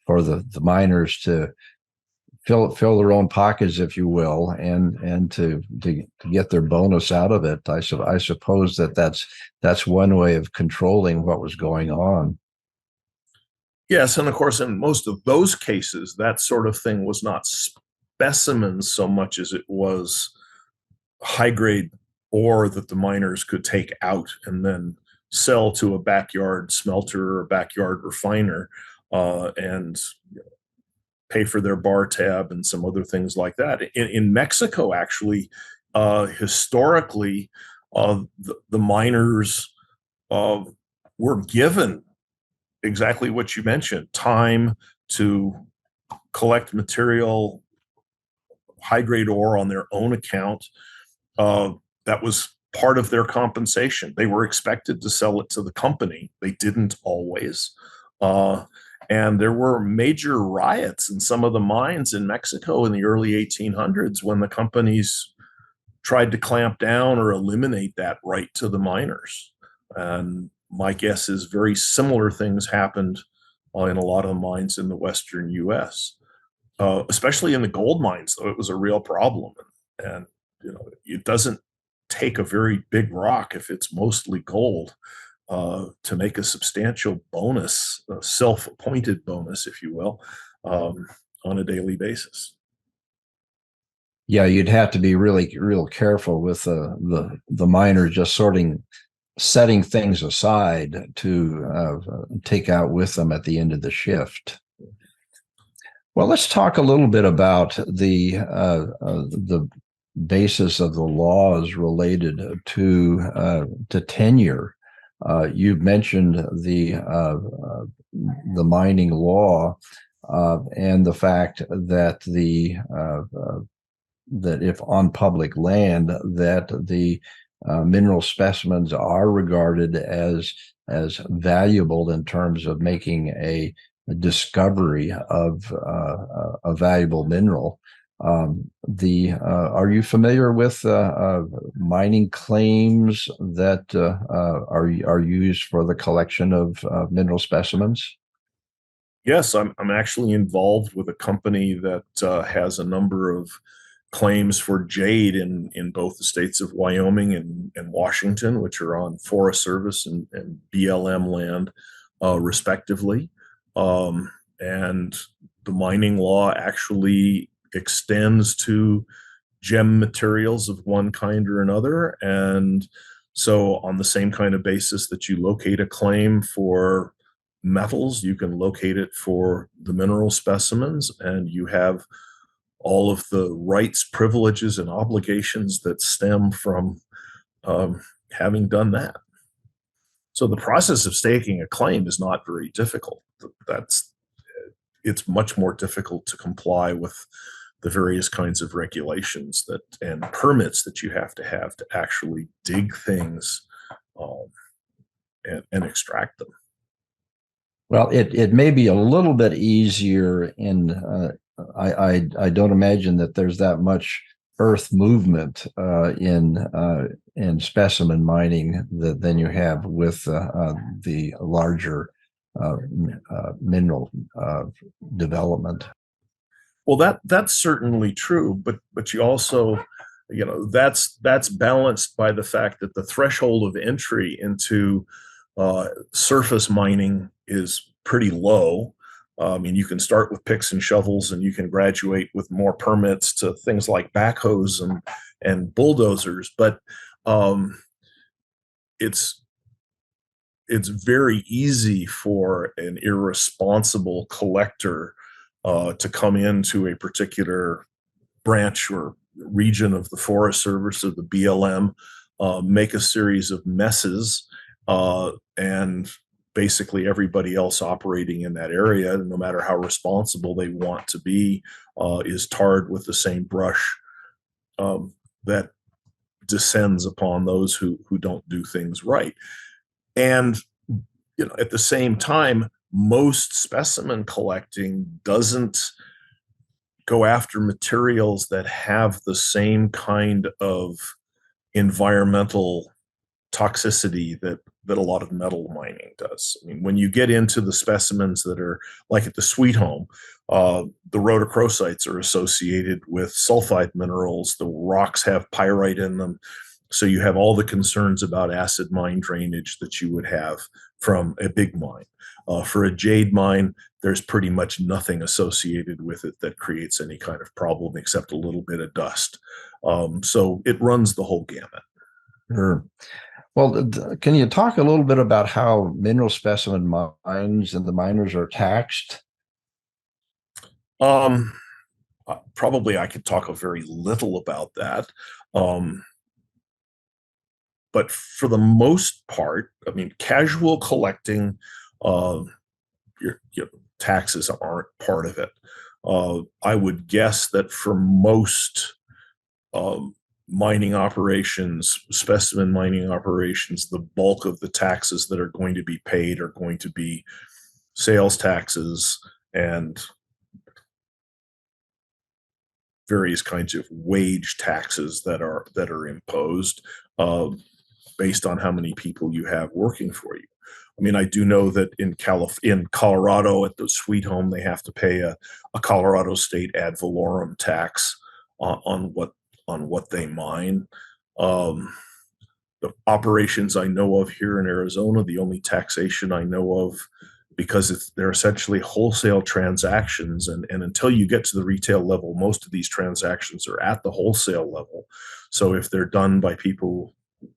for the miners to fill their own pockets, if you will, and to get their bonus out of it. I suppose that's one way of controlling what was going on. Yes, and of course, in most of those cases, that sort of thing was not specimens so much as it was high grade ore that the miners could take out and then sell to a backyard smelter or a backyard refiner, and pay for their bar tab and some other things like that. In Mexico, actually, historically, the miners were given exactly what you mentioned: time to collect material, high grade ore on their own account. That was part of their compensation. They were expected to sell it to the company. They didn't always. And there were major riots in some of the mines in Mexico in the early 1800s when the companies tried to clamp down or eliminate that right to the miners. And my guess is very similar things happened in a lot of the mines in the Western US, especially in the gold mines, though it was a real problem. And it doesn't take a very big rock, if it's mostly gold, to make a substantial bonus, a self-appointed bonus, if you will, on a daily basis. Yeah, you'd have to be real careful with the miners just setting things aside to take out with them at the end of the shift. Well, let's talk a little bit about the basis of the laws related to tenure. You've mentioned the mining law and the fact that that if on public land, that the mineral specimens are regarded as valuable in terms of making a discovery of a valuable mineral. Are you familiar with mining claims that are used for the collection of mineral specimens? Yes, I'm actually involved with a company that has a number of claims for jade in both the states of Wyoming and Washington, which are on Forest Service and BLM land, respectively. And the mining law actually extends to gem materials of one kind or another. And so on the same kind of basis that you locate a claim for metals, you can locate it for the mineral specimens, and you have all of the rights, privileges, and obligations that stem from having done that. So the process of staking a claim is not very difficult. It's much more difficult to comply with the various kinds of regulations and permits that you have to actually dig things and extract them. Well, it may be a little bit easier in. I don't imagine that there's that much earth movement in specimen mining than you have with the larger mineral development. Well, that's certainly true, but you also, that's balanced by the fact that the threshold of entry into Surface mining is pretty low. I mean, you can start with picks and shovels, and you can graduate with more permits to things like backhoes and bulldozers. But um, it's very easy for an irresponsible collector to come into a particular branch or region of the Forest Service or the BLM, make a series of messes, and basically everybody else operating in that area, no matter how responsible they want to be, is tarred with the same brush that descends upon those who don't do things right. And at the same time, most specimen collecting doesn't go after materials that have the same kind of environmental toxicity that a lot of metal mining does. I mean, when you get into the specimens that are like at the Sweet Home, the rhodochrosites are associated with sulfide minerals. The rocks have pyrite in them. So you have all the concerns about acid mine drainage that you would have from a big mine. For a jade mine, there's pretty much nothing associated with it that creates any kind of problem except a little bit of dust. So it runs the whole gamut. Sure. Well, can you talk a little bit about how mineral specimen mines and the miners are taxed? Probably I could talk a very little about that. But for the most part, I mean, casual collecting, your taxes aren't part of it. I would guess that for most mining operations, specimen mining operations, the bulk of the taxes that are going to be paid are going to be sales taxes and various kinds of wage taxes that are imposed based on how many people you have working for you. I mean, I do know that in Colorado at the Sweet Home, they have to pay a Colorado state ad valorem tax on what they mine. The operations I know of here in Arizona, the only taxation I know of, because they're essentially wholesale transactions, and until you get to the retail level, most of these transactions are at the wholesale level. So if they're done by people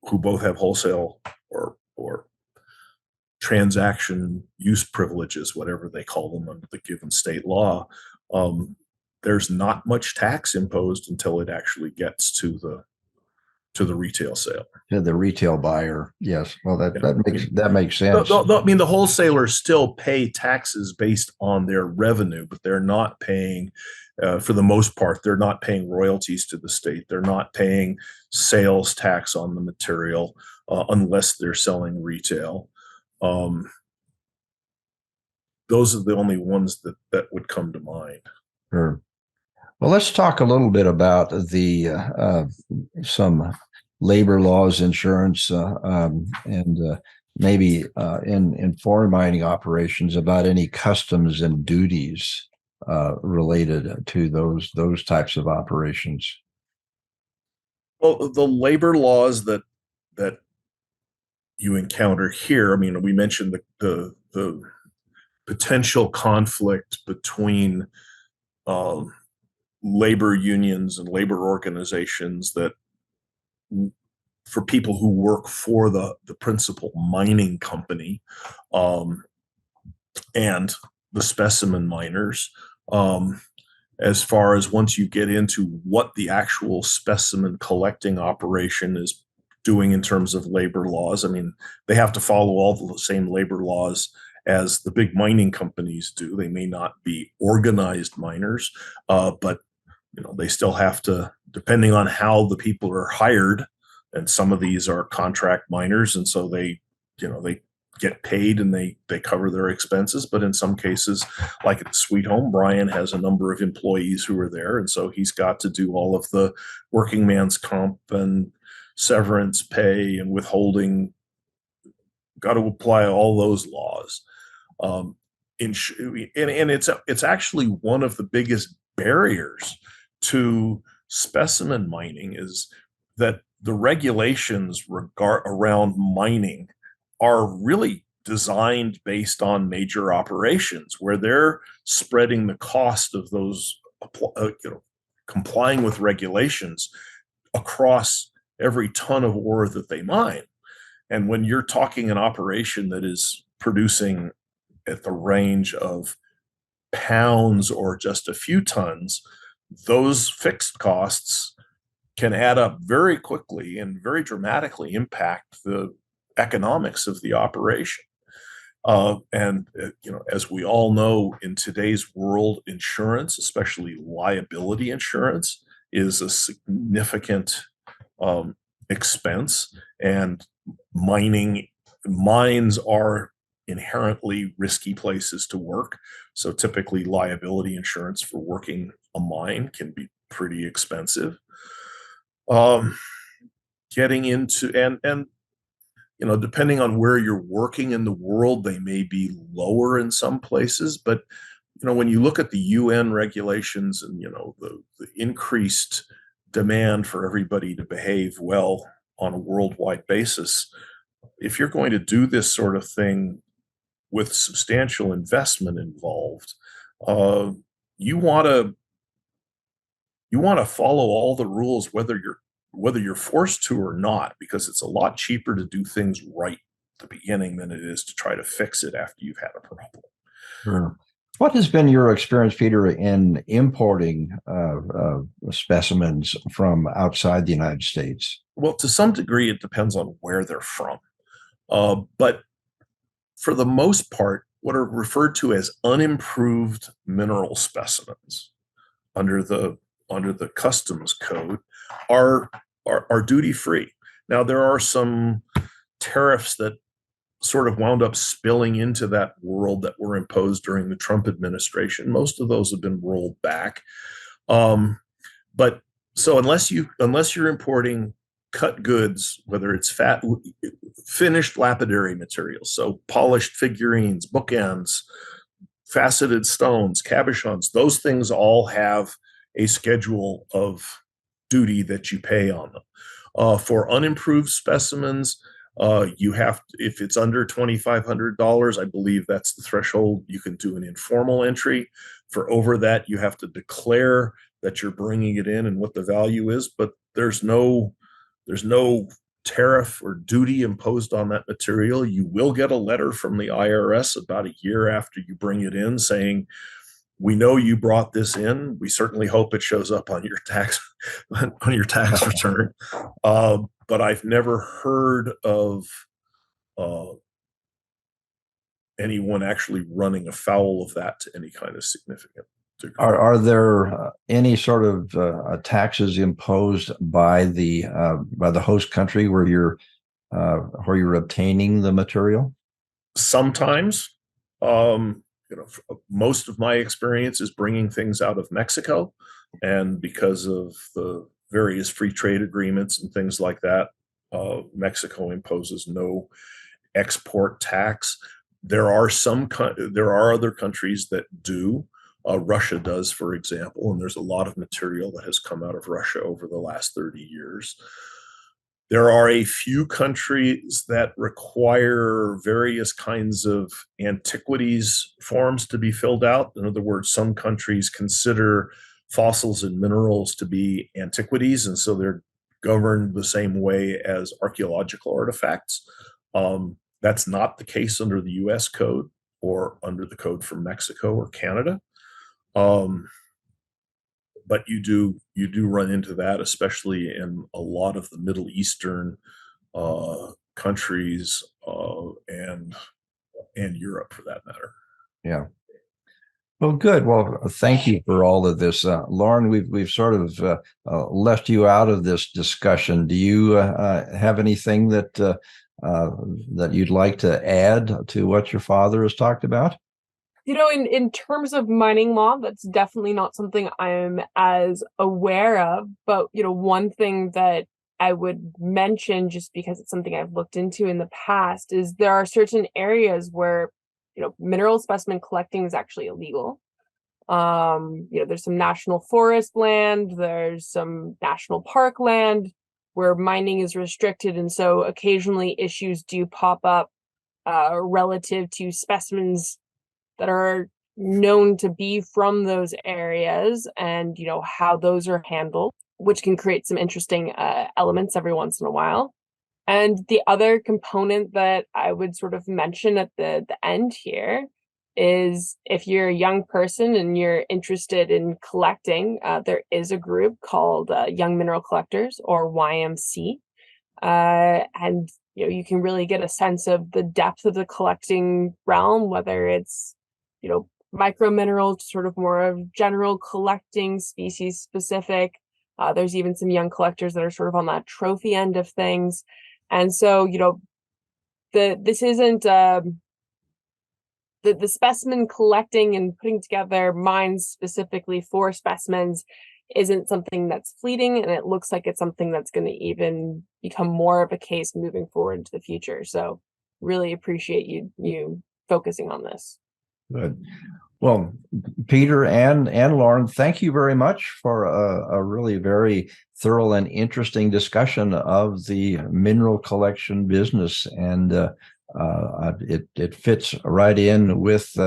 who both have wholesale or transaction use privileges, whatever they call them under the given state law, there's not much tax imposed until it actually gets to the retail sale. To the retail buyer, yes. Well, that makes sense. I mean, the wholesalers still pay taxes based on their revenue, but they're not paying, for the most part, they're not paying royalties to the state. They're not paying sales tax on the material unless they're selling retail. Those are the only ones that would come to mind. Sure. Well, let's talk a little bit about the some labor laws, insurance, and maybe in foreign mining operations about any customs and duties related to those types of operations. Well, the labor laws that you encounter here, I mean, we mentioned the potential conflict between labor unions and labor organizations that for people who work for the principal mining company and the specimen miners, as far as once you get into what the actual specimen collecting operation is doing in terms of labor laws. I mean, they have to follow all the same labor laws as the big mining companies do. They may not be organized miners, but they still have to, depending on how the people are hired, and some of these are contract miners, and so they get paid and they cover their expenses. But in some cases, like at the Sweet Home, Brian has a number of employees who are there, and so he's got to do all of the working man's comp and severance pay and withholding, got to apply all those laws. And it's actually one of the biggest barriers to specimen mining is that the regulations around mining are really designed based on major operations where they're spreading the cost of those, complying with regulations across every ton of ore that they mine. And when you're talking an operation that is producing at the range of pounds or just a few tons, those fixed costs can add up very quickly and very dramatically impact the economics of the operation. As we all know, in today's world, insurance, especially liability insurance, is a significant expense, and mines are inherently risky places to work. So typically, liability insurance for working a mine can be pretty expensive. Getting into and depending on where you're working in the world, they may be lower in some places. But when you look at the UN regulations and the increased demand for everybody to behave well on a worldwide basis, if you're going to do this sort of thing with substantial investment involved, you want to follow all the rules, whether you're forced to or not, because it's a lot cheaper to do things right at the beginning than it is to try to fix it after you've had a problem. Sure. What has been your experience, Peter, in importing specimens from outside the United States? Well, to some degree, it depends on where they're from. But for the most part, what are referred to as unimproved mineral specimens under the customs code are duty free. Now, there are some tariffs that sort of wound up spilling into that world that were imposed during the Trump administration. Most of those have been rolled back. But so unless you're importing cut goods, whether it's finished lapidary materials, so polished figurines, bookends, faceted stones, cabochons, those things all have a schedule of duty that you pay on them. For unimproved specimens, you have to, if it's under $2,500, I believe that's the threshold, you can do an informal entry. For over that, you have to declare that you're bringing it in and what the value is, but there's no tariff or duty imposed on that material. You will get a letter from the IRS about a year after you bring it in saying, we know you brought this in. We certainly hope it shows up on your tax return. But I've never heard of anyone actually running afoul of that to any kind of significant degree. Are there any sort of taxes imposed by the host country where you're obtaining the material? Sometimes. Most of my experience is bringing things out of Mexico, and because of the various free trade agreements and things like that, Mexico imposes no export tax. There are other countries that do. Russia does, for example, and there's a lot of material that has come out of Russia over the last 30 years. There are a few countries that require various kinds of antiquities forms to be filled out. In other words, some countries consider fossils and minerals to be antiquities, and so they're governed the same way as archaeological artifacts. That's not the case under the US code or under the code from Mexico or Canada. But you do run into that, especially in a lot of the Middle Eastern countries and Europe, for that matter. Yeah. Well, good. Well, thank you for all of this, Lauren. We've sort of left you out of this discussion. Do you have anything that you'd like to add to what your father has talked about? In terms of mining law, that's definitely not something I'm as aware of. But, one thing that I would mention, just because it's something I've looked into in the past, is there are certain areas where, mineral specimen collecting is actually illegal. There's some national forest land, there's some national park land where mining is restricted. And so occasionally issues do pop up relative to specimens that are known to be from those areas, and how those are handled, which can create some interesting elements every once in a while. And the other component that I would sort of mention at the end here is, if you're a young person and you're interested in collecting, there is a group called Young Mineral Collectors, or YMC. And you can really get a sense of the depth of the collecting realm, whether it's micro minerals, sort of more of general collecting, species specific. There's even some young collectors that are sort of on that trophy end of things. And so, this isn't the specimen collecting and putting together mines specifically for specimens isn't something that's fleeting, and it looks like it's something that's going to even become more of a case moving forward into the future. So really appreciate you focusing on this. Good. Well, Peter and Lauren, thank you very much for a really very thorough and interesting discussion of the mineral collection business, and it fits right in with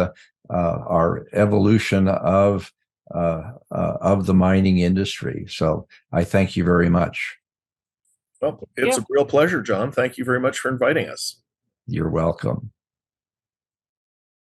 our evolution of the mining industry. So I thank you very much. Well, it's a real pleasure, John. Thank you very much for inviting us. You're welcome.